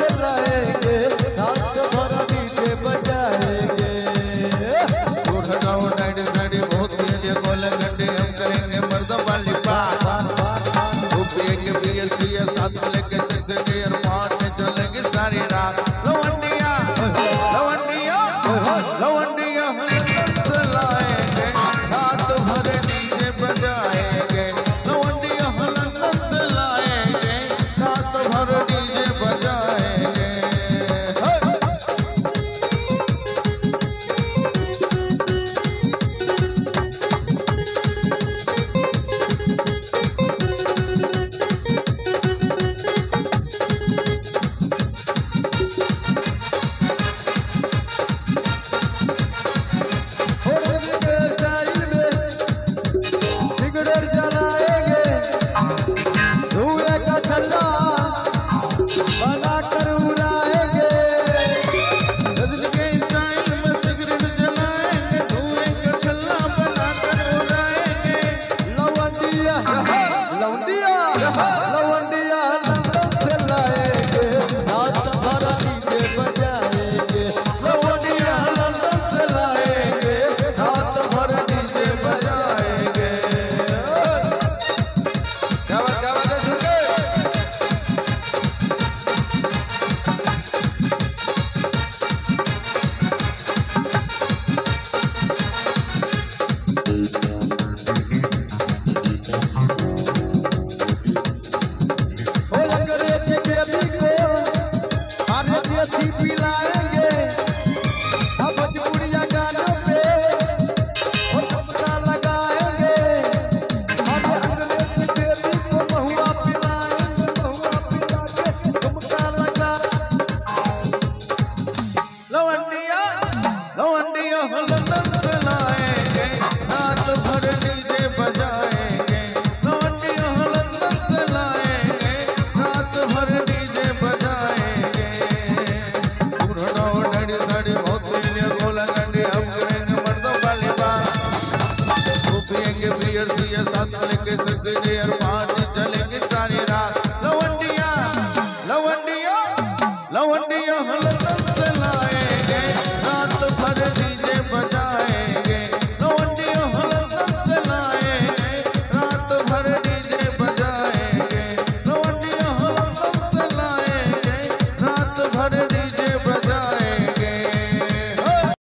से लाएंगे, रात भर डीजे बजाएंगे। हम करेंगे मर्द वाली बात, पिएंगे बियर पिए साथ लेके सेक्स डियर मारने चलेंगे सारी रात। लवंडिया लवंडिया लवंडिया लंदन से लाएंगे, रात भर डीजे बजाएंगे। लवंडिया लंदन से लाएंगे, रात भर डीजे बजाएंगे। लवंडिया लंदन से लाएंगे, रात भर डीजे बजाएंगे। लवंडिया लंदन से लाएंगे, रात भर डीजे बजाएंगे। क्या बात है सुनके? पिलाएंगे अब भोजपुरिया गानों पे वो टपका लगाएंगे। हम अंग्रेजी बेबी को महुआ पिलाएंगे, महुआ पिला के टपका लगा। लवंडिया लवंडिया लंदन से लाएंगे, रात भर डीजे बजाएंगे। लवंडिया लंदन से लाएंगे, रात भर डीजे बजाएंगे। हम करेंगे मर्दों वाली बात, पिएंगे बियर पिए साथ लेके सेक्स डियर